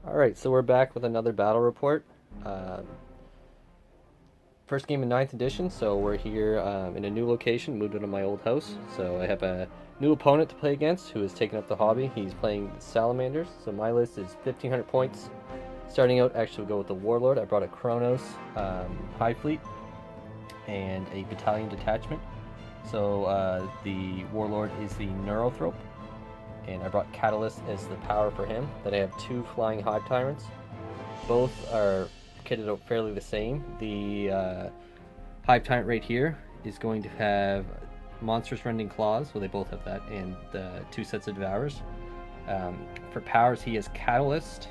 Alright, so we're back with another battle report. Um, First game in 9th edition, so we're here in a new location, moved into my old house. So I have a new opponent to play against who has taken up the hobby. He's playing Salamanders, so my list is 1500 points. Starting out, actually we'll go with the Warlord. I brought a Kronos High Fleet and a Battalion Detachment. So the Warlord is the Neurothrope, and I brought Catalyst as the power for him. Then I have two Flying Hive Tyrants. Both are kitted out fairly the same. The Hive Tyrant right here is going to have Monstrous Rending Claws, so they both have that, and two sets of Devours. For powers, he has Catalyst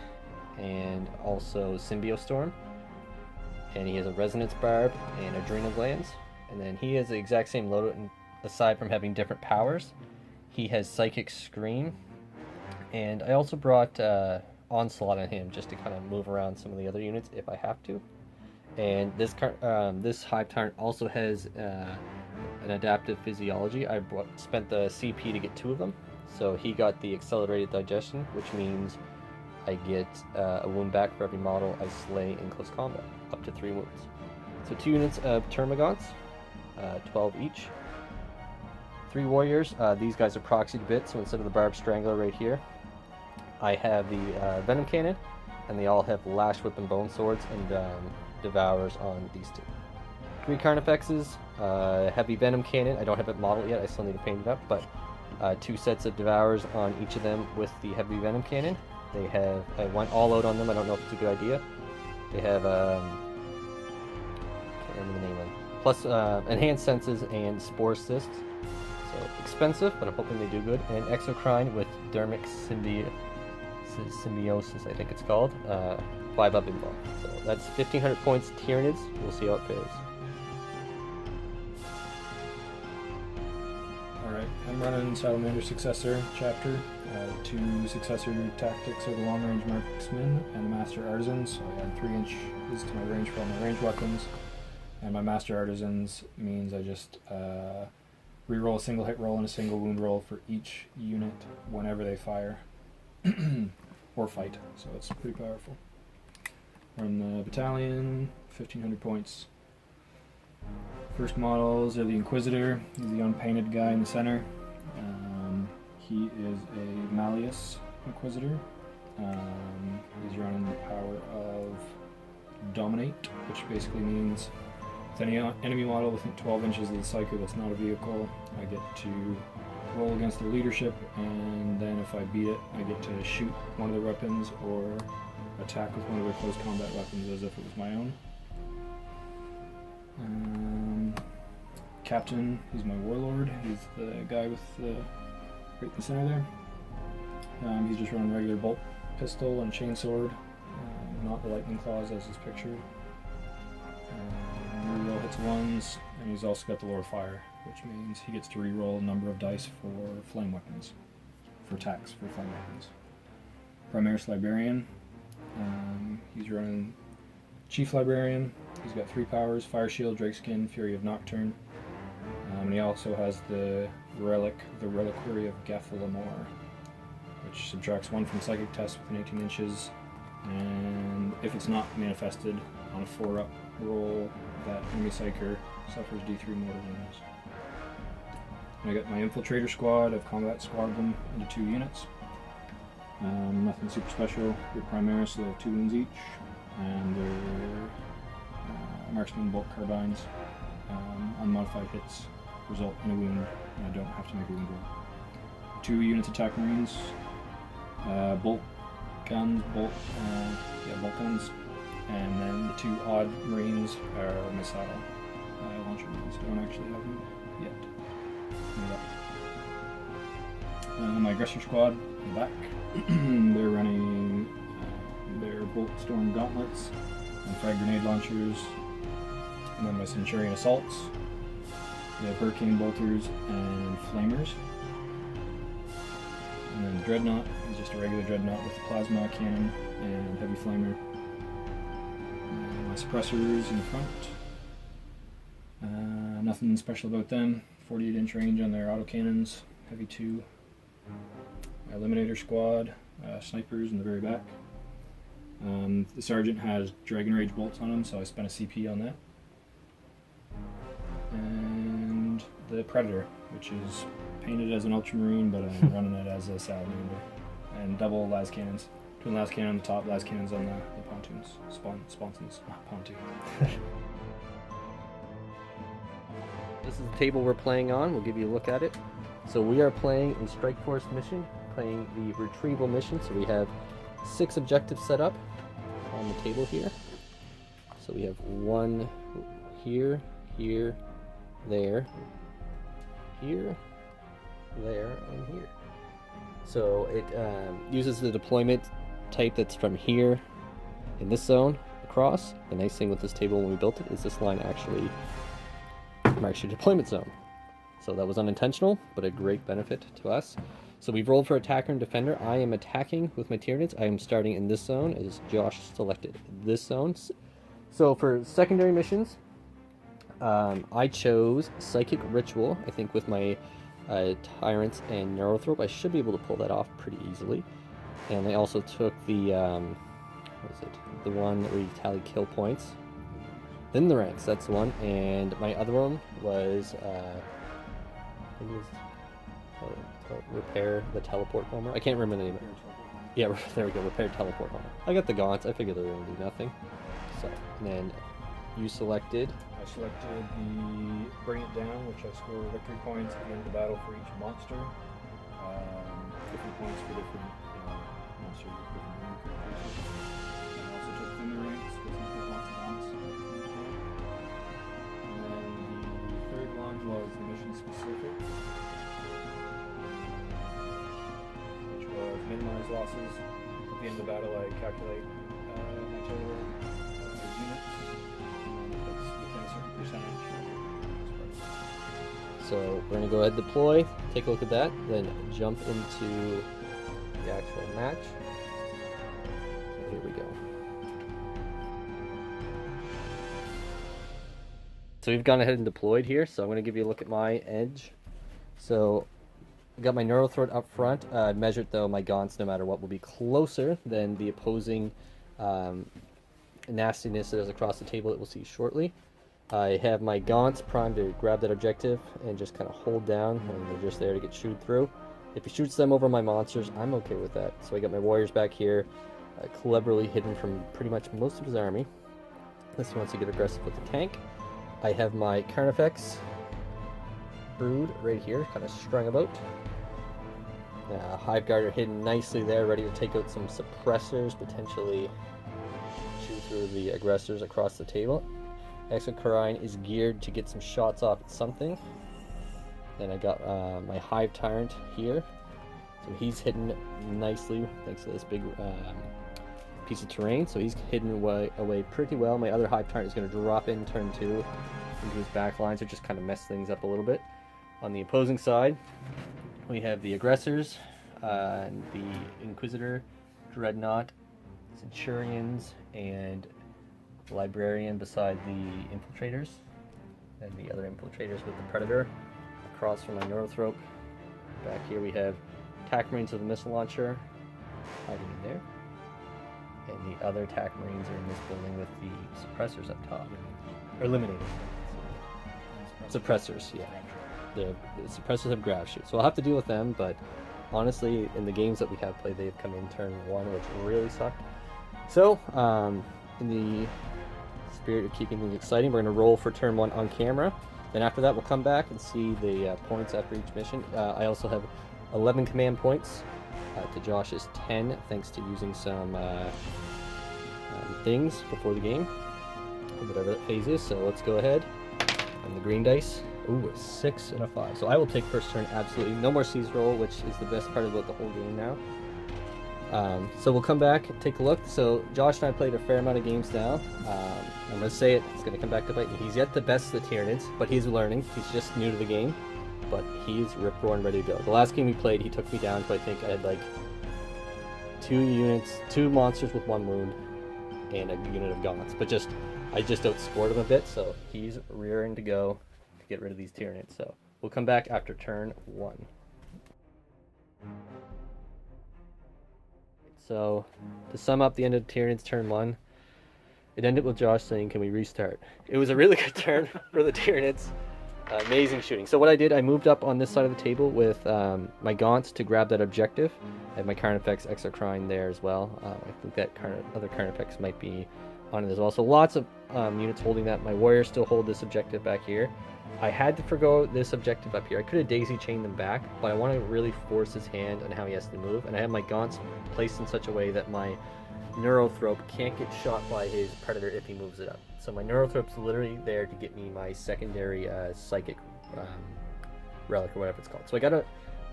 and also Symbiostorm, and he has a Resonance Barb and Adrenal Glands. And then he has the exact same loadout, and aside from having different powers, he has Psychic Scream, and I also brought Onslaught on him just to kind of move around some of the other units if I have to. And this Hive Tyrant also has an Adaptive Physiology. I spent the CP to get two of them, so he got the Accelerated Digestion, which means I get a wound back for every model I slay in close combat, up to 3 wounds. So 2 units of Termagants, 12 each. 3 warriors. These guys are proxied a bit, so instead of the Barbed Strangler right here, I have the Venom Cannon, and they all have Lash Whip and Bone Swords and Devours on these two. 3 Carnifexes, Heavy Venom Cannon. I don't have it modeled yet, I still need to paint it up, but 2 sets of Devours on each of them with the Heavy Venom Cannon. I went all out on them, I don't know if it's a good idea. They have, can't remember the name of them. Plus Enhanced Senses and Spore Cysts. So expensive, but I'm hoping they do good. And Exocrine with Dermic Symbiosis, I think it's called. 5 up involved. So that's 1500 points Tyranids. We'll see how it fares. Alright, I'm running Salamander Successor chapter. 2 Successor Tactics of the Long Range Marksman and the Master Artisans. So I add 3 inches to my range for all my range weapons. And my Master Artisans means I just reroll a single hit roll and a single wound roll for each unit whenever they fire or fight. So it's pretty powerful. Run the battalion, 1500 points. First models are the Inquisitor. He's the unpainted guy in the center. He is a Malleus Inquisitor. He's running the power of Dominate, which basically means with any enemy model within 12 inches of the Psyker that's not a vehicle, I get to roll against their leadership, and then if I beat it, I get to shoot one of their weapons or attack with one of their close combat weapons as if it was my own. Captain, he's my Warlord. He's the guy with the right in the center there. He's just running regular bolt pistol and chainsword, not the lightning claws as is pictured. Reroll hits ones, and he's also got the Lord of Fire, which means he gets to reroll a number of dice for flame weapons, for attacks for flame weapons. Primaris Librarian, he's running Chief Librarian. He's got 3 powers: Fire Shield, Drakeskin, Fury of Nocturne. And he also has the Reliquary of Gathelamor, which subtracts 1 from Psychic Test within 18 inches, and if it's not manifested on a 4-up roll, that enemy Psyker suffers D3 mortal wounds. And I got my Infiltrator squad. I've combat squad them into 2 units. Nothing super special. They're Primaris, so they have 2 wounds each, and they're Marksman Bolt Carbines. Unmodified hits result in a wound, and I don't have to make a wound roll. 2 units attack Marines. Bolt guns, bolt guns. And then the 2 odd Marines are missile launcher Marines. I don't actually have them yet. My Aggressor Squad in the back. They're running their Bolt Storm Gauntlets and Frag Grenade Launchers. And then my Centurion Assaults. They have Hurricane Bolters and Flamers. And then the Dreadnought is just a regular Dreadnought with Plasma Cannon and Heavy Flamer. Suppressors in the front. Nothing special about them. 48-inch range on their autocannons. Heavy 2. My Eliminator Squad. Snipers in the very back. The Sergeant has Dragon Rage bolts on him, so I spent a CP on that. And the Predator, which is painted as an Ultramarine, but I'm running it as a Salamander. And double las cannons. Twin las cannon on the top, las cannons on the pontoons. Sponsons, not pontoon. This is the table we're playing on. We'll give you a look at it. So we are playing a Strikeforce mission, playing the Retrieval Mission. So we have 6 objectives set up on the table here. So we have 1 here, here, there, here, there, and here. So it uses the deployment type that's from here in this zone across. The nice thing with this table when we built it is this line actually marks your deployment zone. So that was unintentional, but a great benefit to us. So we've rolled for attacker and defender. I am attacking with my Tyranids. I am starting in this zone as Josh selected this zone. So for secondary missions, I chose Psychic Ritual. I think with my Tyrants and Neurothrope, I should be able to pull that off pretty easily. And I also took the, what is it? The one where you tally kill points. Then the ranks, that's the one. And my other one was, I think it was Repair the Teleport Homer. I can't remember the name of it. Yeah, there we go, Repair Teleport Homer. I got the gaunts, I figured they were going to do nothing. So, and then you selected... I selected the Bring It Down, which I score victory points at the end of the battle for each monster. 50 points for different monsters with different rank characteristics. And I also took Thunder ranks, because you get lots of bonus. And then the third one was the mission specific, which was minimize losses. At the end of the battle, I calculate my total units. So we're going to go ahead and deploy, take a look at that, then jump into the actual match. So here we go. So we've gone ahead and deployed here, so I'm going to give you a look at my edge. So I got my Neurothroat up front. Measured though, my gaunts, no matter what, will be closer than the opposing nastiness that is across the table that we'll see shortly. I have my gaunts primed to grab that objective and just kind of hold down, and they're just there to get shooed through. If he shoots them over my monsters, I'm okay with that. So I got my warriors back here, cleverly hidden from pretty much most of his army. This wants to get aggressive with the tank. I have my Carnifex brood right here, kind of strung about. Hive Guard are hidden nicely there, ready to take out some suppressors, potentially shoot through the aggressors across the table. Exocrine is geared to get some shots off at something. Then I got my Hive Tyrant here. So he's hidden nicely thanks to this big piece of terrain. So he's hidden away pretty well. My other Hive Tyrant is going to drop in turn 2 into his back line, so just kind of mess things up a little bit. On the opposing side, we have the aggressors, and the Inquisitor, Dreadnought, Centurions, and Librarian beside the Infiltrators, and the other Infiltrators with the Predator across from my Neurothrope. Back here we have Attack Marines with a missile launcher hiding in there, and the other Attack Marines are in this building with the suppressors up top. Or eliminators. Suppressors, yeah. The suppressors have grab shoot, so I'll have to deal with them, but honestly, in the games that we have played, they've come in turn 1, which really sucked. So, in the spirit of keeping things exciting, we're going to roll for turn 1 on camera. Then after that, we'll come back and see the points after each mission. I also have 11 command points to Josh's 10, thanks to using some things before the game, whatever that phase is. So let's go ahead on the green dice. Ooh, a 6 and a 5. So I will take first turn, absolutely. No more seize roll, which is the best part about the whole game now. So we'll come back and take a look. So Josh and I played a fair amount of games now. I'm going to say it's going to come back to bite me. He's yet the best of the Tyranids, but he's learning. He's just new to the game, but he's rip-roaring ready to go. The last game we played, he took me down to, I think I had like 2 monsters with 1 wound, and a unit of gaunts. But I just outscored him a bit, so he's rearing to go to get rid of these Tyranids. So we'll come back after turn 1. So, to sum up the end of Tyranids turn 1, it ended with Josh saying, "Can we restart?" It was a really good turn for the Tyranids. Amazing shooting. So what I did, I moved up on this side of the table with my gaunts to grab that objective. I have my Carnifex Exocrine there as well. I think that other Carnifex might be on it as well. So lots of units holding that. My warriors still hold this objective back here. I had to forgo this objective up here. I could have daisy chained them back, but I want to really force his hand on how he has to move. And I have my gaunts placed in such a way that my Neurothrope can't get shot by his predator if he moves it up. So my Neurothrope's literally there to get me my secondary psychic relic or whatever it's called. So I got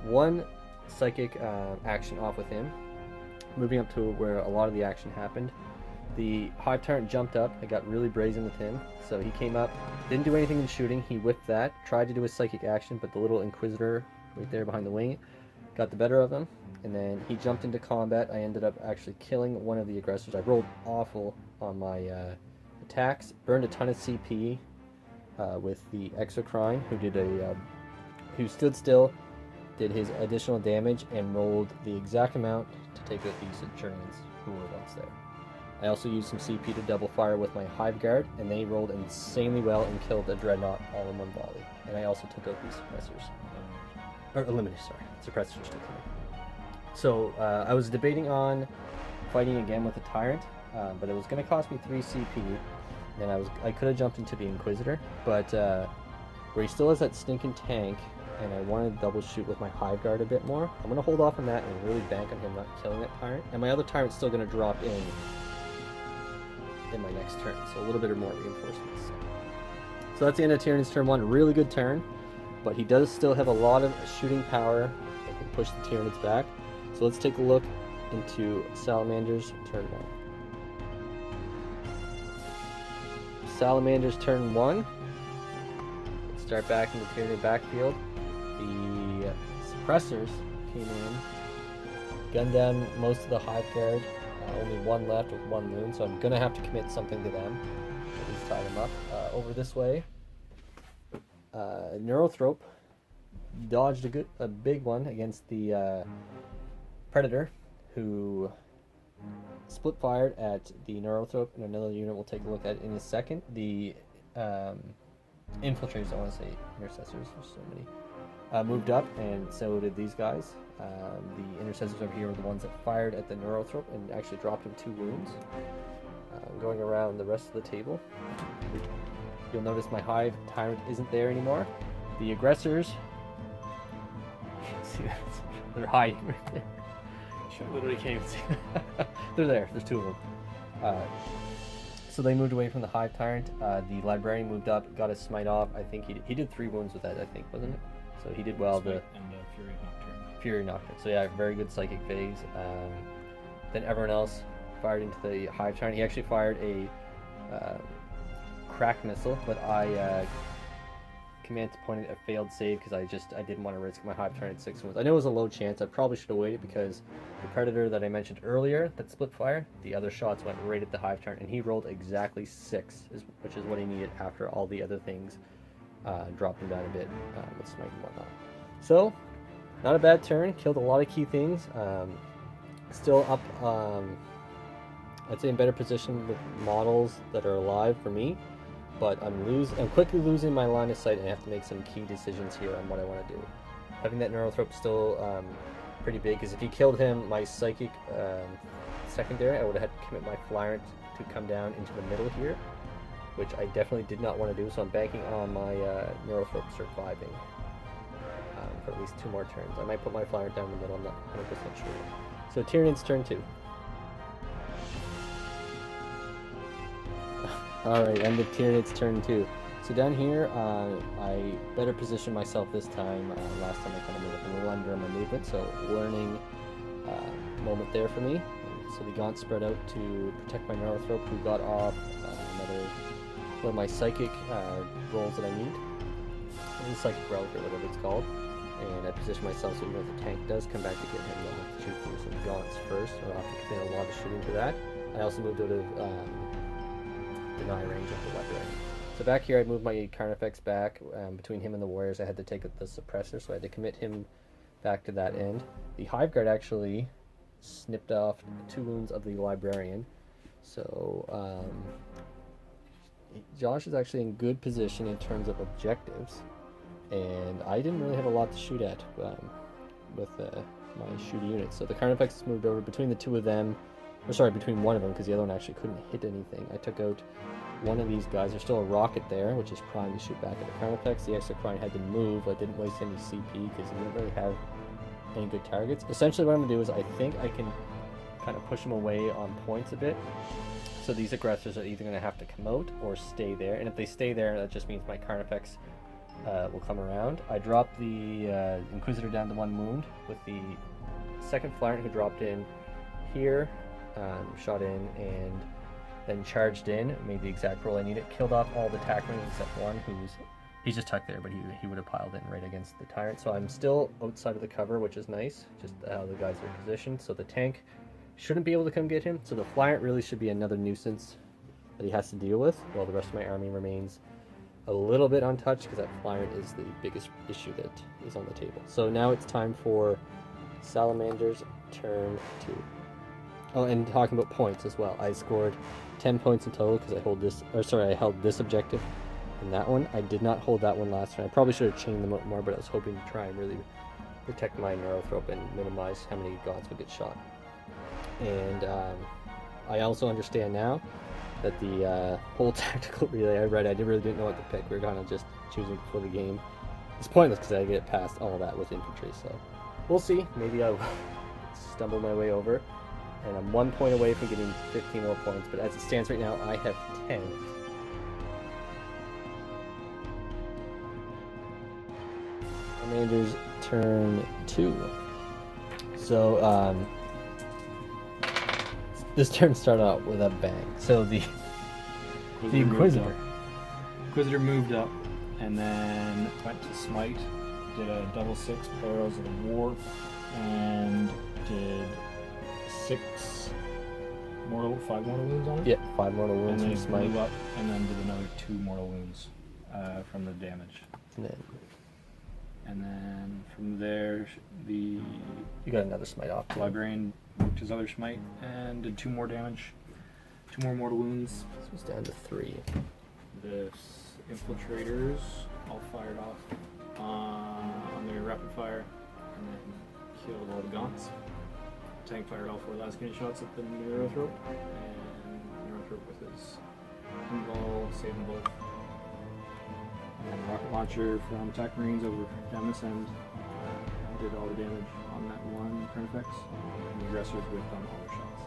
one psychic action off with him, moving up to where a lot of the action happened. The Hive Tyrant jumped up. I got really brazen with him. So he came up, didn't do anything in shooting. He whipped that, tried to do a psychic action, but the little Inquisitor right there behind the wing got the better of him. And then he jumped into combat. I ended up actually killing one of the aggressors. I rolled awful on my attacks, burned a ton of CP with the Exocrine, who stood still, did his additional damage, and rolled the exact amount to take out these Centurions who were once there. I also used some CP to double fire with my Hive Guard, and they rolled insanely well and killed a Dreadnought all in one volley. And I also took out these suppressors. Or eliminators, sorry. Suppressors took them. So I was debating on fighting again with the Tyrant, but it was going to cost me 3 CP. And I could have jumped into the Inquisitor, but where he still has that stinking tank, and I wanted to double shoot with my Hive Guard a bit more. I'm going to hold off on that and really bank on him not killing that Tyrant. And my other Tyrant's still going to drop in my next turn, so a little bit more reinforcements. So that's the end of Tyranids turn 1. Really good turn, but he does still have a lot of shooting power that can push the Tyranids back. So let's take a look into Salamanders turn 1. Salamanders turn 1. Let's start back in the Tyranid backfield. The suppressors came in, gunned down most of the Hive Guard. Only one left with 1 wound, so I'm gonna have to commit something to them. At least tie them up. Over this way, Neurothrope dodged a big one against the Predator, who split fired at the Neurothrope, and another unit we'll take a look at in a second. The infiltrators, I want to say intercessors, there's so many, moved up, and so did these guys. The intercessors over here were the ones that fired at the Neurothrope and actually dropped him 2 wounds. Going around the rest of the table, you'll notice my Hive Tyrant isn't there anymore. The aggressors, see that? They're hiding right there. I literally can't even see. They're there. There's 2 of them. So they moved away from the Hive Tyrant. The Librarian moved up, got his smite off. I think he did 3 wounds with that, I think, wasn't it? So he did well. And Fury Nocturne. Fury Nocturne. So yeah, very good psychic phase. Then everyone else fired into the Hive Tyrant. He actually fired a crack missile, but I command to point it a failed save because I didn't want to risk my Hive Tyrant 6 wounds. I know it was a low chance. I probably should have waited because the Predator that I mentioned earlier that split fire, the other shots went right at the Hive Tyrant, and he rolled exactly 6, which is what he needed after all the other things dropped him down a bit with smite and whatnot. So, not a bad turn. Killed a lot of key things. Still up, I'd say in better position with models that are alive for me. But I'm quickly losing my line of sight, and I have to make some key decisions here on what I want to do. Having that Neurothrope still pretty big, because if he killed him, my psychic secondary, I would have had to commit my Flyrant to come down into the middle here, which I definitely did not want to do, so I'm banking on my Neurothrope surviving for at least 2 more turns. I might put my Flyrant down the middle, I'm not 100% sure. So Tyranids turn 2. Alright, end of Tyranids turn 2. So down here, I better position myself this time. Last time I kind of moved up a little under my movement, so learning moment there for me. So the Gaunt spread out to protect my Neurothrope, who got off another one of my psychic rolls that I need. The psychic relic or whatever it's called. And I position myself so even if the tank does come back to get him, I'll have to shoot through some Gaunts first, or I'll have to commit a lot of shooting to that. I also moved out of deny range of the weapon. So back here I moved my Carnifex back. Between him and the warriors I had to take the suppressor, so I had to commit him back to that end. The Hive Guard actually snipped off 2 wounds of the librarian. So Josh is actually in good position in terms of objectives, and I didn't really have a lot to shoot at with my shooty units. So the Carnifex moved over between the 2 of them, or sorry, between one of them, because the other one actually couldn't hit anything. I took out one of these guys. There's still a rocket there, which is primed to shoot back at the Carnifex. The Exocrine had to move. I didn't waste any CP because he didn't really have any good targets. Essentially what I'm going to do is I think I can kind of push him away on points a bit. So these aggressors are either going to have to come out or stay there. And if they stay there, that just means my Carnifex will come around. I dropped the Inquisitor down to 1 wound with the second Flarent, who dropped in here, shot in, and then charged in, made the exact roll I needed, killed off all the attack marines except one he's just tucked there, but he would have piled in right against the Tyrant. So I'm still outside of the cover, which is nice, just how the guys are positioned. So the tank shouldn't be able to come get him, so the Flarent really should be another nuisance that he has to deal with, while the rest of my army remains a little bit untouched, because that Flarent is the biggest issue that is on the table. So now it's time for Salamanders Turn 2. Oh, and talking about points as well, I scored 10 points in total because I held this objective and that one. I did not hold that one last turn. I probably should have chained them up more, but I was hoping to try and really protect my Neurothrope and minimize how many gods would get shot. And I also understand now that the whole tactical relay I read, I really didn't know what to pick. We were kind of just choosing before the game. It's pointless because I get past all that with infantry, so we'll see. Maybe I'll stumble my way over. And I'm 1 point away from getting 15 more points, but as it stands right now, I have 10. Salamanders Turn 2. So, this turn started out with a bang. So the Inquisitor moved up, and then went to smite, did a double 6 arrows of warp, and did 5 mortal wounds on it? Yeah, 5 mortal wounds and from then smite. blew up, and then did another 2 mortal wounds from the damage. And then from there, you got another smite off. Librarian worked his other smite and did 2 more damage, 2 more mortal wounds. So it's down to 3. The infiltrators all fired off on their rapid fire, and then killed all the gaunts. Tank fired all 4 last minute shots at the Neurothrope, and Neurothrope with his pinball saved them both. And rocket launcher from attack marines over down this end did all the damage on that one Carnifex, and the aggressors whipped on all their shots.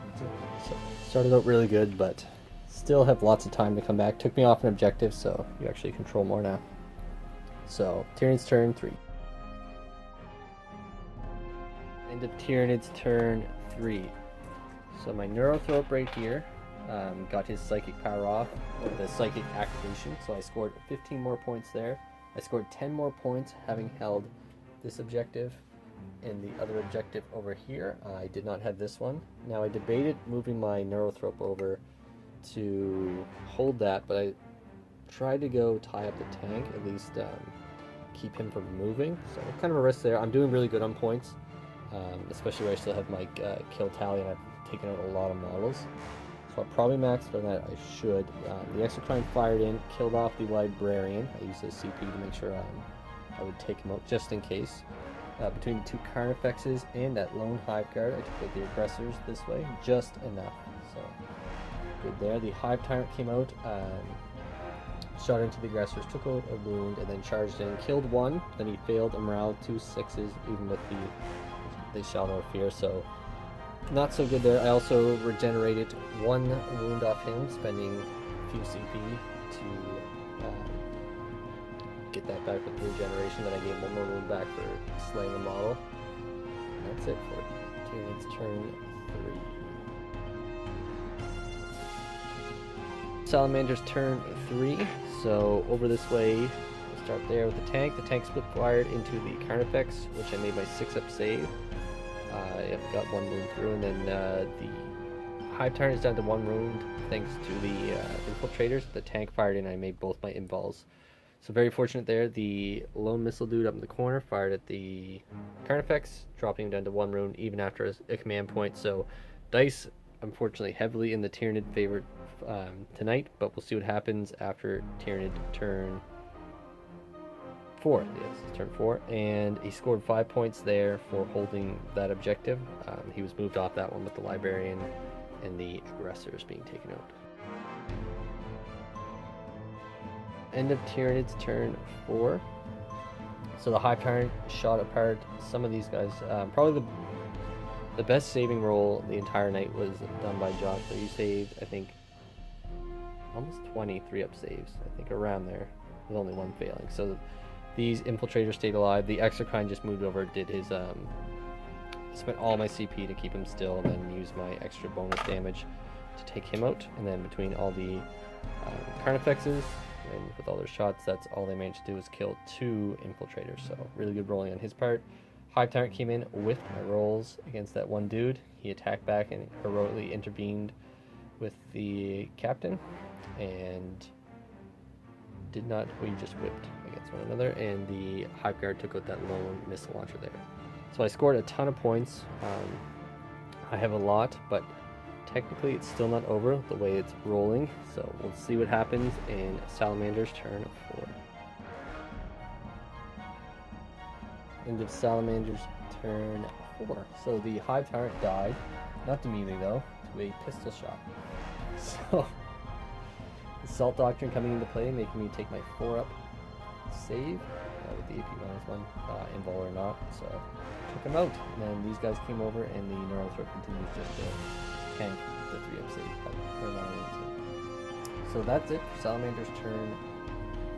That's it. So started out really good, but still have lots of time to come back. Took me off an objective, so you actually control more now. So Tyranids Turn 3. End of Tyranids Turn 3. So my Neurothrope right here got his psychic power off, or the psychic activation, so I scored 15 more points there. I scored 10 more points having held this objective and the other objective over here. I did not have this one. Now I debated moving my Neurothrope over to hold that, but I tried to go tie up the tank, at least keep him from moving. So kind of a risk there. I'm doing really good on points, especially where I still have my kill tally and I've taken out a lot of models. So I'll probably max on that. I should. The Exocrine fired in, killed off the Librarian. I used a CP to make sure I would take him out just in case. Between the 2 Carnifexes and that lone Hive Guard, I took out the aggressors this way, just enough. So good there. The Hive Tyrant came out, shot into the aggressors, took out a wound, and then charged in, killed 1. Then he failed a morale 2 6s, even with the shell no fear. So not so good there. I also regenerated 1 wound off him, spending a few CP to get that back with regeneration. Then I gave 1 more wound back for slaying a model. And that's it for Tyranids Turn 3. Salamanders Turn 3. So over this way, we'll start there with the tank. The tank split fired into the Carnifex, which I made my 6-up save. I've got 1 wound through, and then the Hive Tyrant is down to 1 wound thanks to the infiltrators. The tank fired in, I made both my involls So very fortunate there. The lone missile dude up in the corner fired at the Carnifex, dropping him down to 1 rune even after a command point. So dice, unfortunately, heavily in the Tyranid favor tonight, but we'll see what happens after Tyranid turn 4. Yes, turn 4, and he scored 5 points there for holding that objective. He was moved off that one with the Librarian and the aggressors being taken out. End of Tyranids turn 4. So the Hive Tyrant shot apart some of these guys. Probably the best saving roll the entire night was done by Josh. So you saved, I think, almost 20 3-up saves. I think around there, with only one failing. So these infiltrators stayed alive. The Exocrine just moved over, did his spent all my CP to keep him still, and then used my extra bonus damage to take him out. And then between all the Carnifexes and with all their shots, that's all they managed to do was kill 2 infiltrators. So really good rolling on his part. Hive Tyrant came in with my rolls against that one dude. He attacked back and heroically intervened with the captain, and did not. We just whipped against one another, and the Hive Guard took out that lone missile launcher there. So I scored a ton of points. I have a lot, but technically it's still not over the way it's rolling. So we'll see what happens in Salamanders turn 4. End of Salamanders turn 4. So the Hive Tyrant died, not to melee though, to a pistol shot. So Assault Doctrine coming into play, making me take my 4-up save with the AP -1, invul or not. So took him out. And then these guys came over, and the Neural Threat continues just to tank the 3-up save. So that's it for Salamanders turn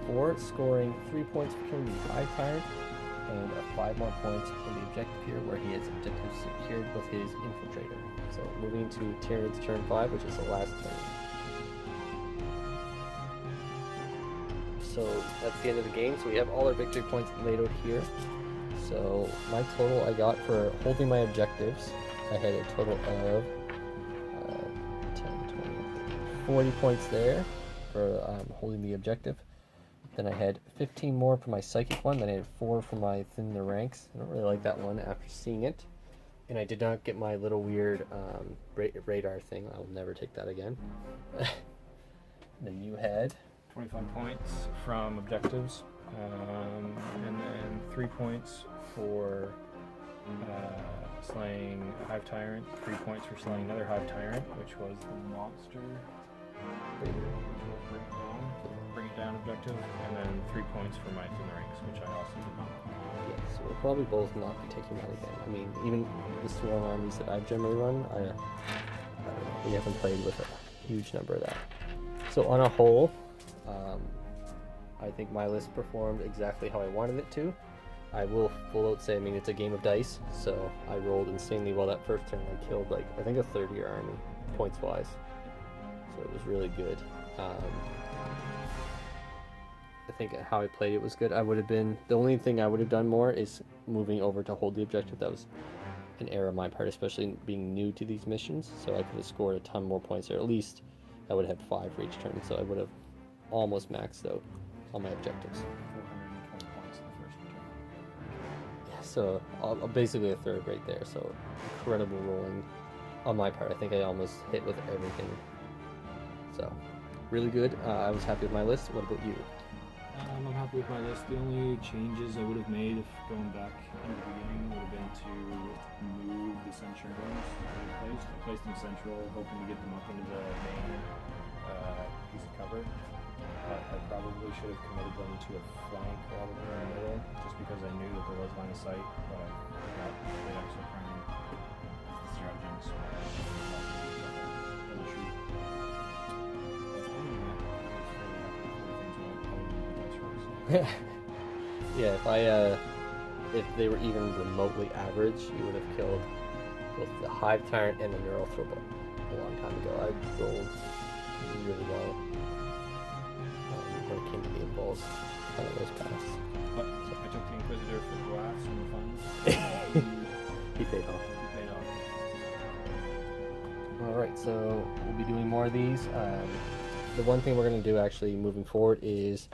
4, scoring 3 points for killing the Hive Tyrant, and 5 more points for the objective here, where he has objectives secured with his infiltrator. So moving to Tyranids turn 5, which is the last turn. So that's the end of the game. So we have all our victory points laid out here. So my total I got for holding my objectives, I had a total of 10, 20, 40 points there for holding the objective. Then I had 15 more for my psychic one. Then I had 4 for my thin the ranks. I don't really like that one after seeing it. And I did not get my little weird radar thing. I'll never take that again. Then you had 25 points from objectives, and then 3 points for slaying a Hive Tyrant, 3 points for slaying another Hive Tyrant, which was the monster raider, which will bring it down objective, and then 3 points for my thin ranks, which I also did not. Yeah, so we'll probably both not be taking that again. I mean, even the Swarm armies that I've generally run, I don't know, we haven't played with a huge number of that. So on a whole, I think my list performed exactly how I wanted it to. I will full out say, I mean, it's a game of dice, so I rolled insanely well that first turn. I killed, like, I think a 30-year army, points-wise. So it was really good. I think how I played it was good. I would have been, the only thing I would have done more is moving over to hold the objective. That was an error on my part, especially being new to these missions. So I could have scored a ton more points there. At least I would have had 5 for each turn, so I would have almost maxed out all my objectives. 420 points in the first turn. Yeah, so basically a third right there. So incredible rolling on my part. I think I almost hit with everything. So really good. I was happy with my list. What about you? I'm happy with my list. The only changes I would have made if going back in the beginning would have been to move the Centurions that I placed them central, hoping to get them up into the main piece of cover. But I probably should have committed them to a flank rather than in the middle, just because I knew that there was line of sight, but I thought they actually trying as the stratagems. Yeah, if they were even remotely average, you would have killed both the Hive Tyrant and the Neural Threat a long time ago. I rolled really well when it came to the involves on those paths. But I took the Inquisitor for the laughs and the fun. He paid off. He paid off. Alright, so we'll be doing more of these. The one thing we're going to do actually moving forward is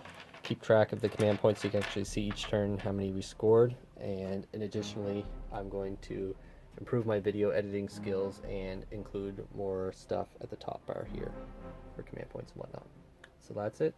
keep track of the command points so you can actually see each turn how many we scored. And additionally, I'm going to improve my video editing skills and include more stuff at the top bar here for command points and whatnot. So that's it.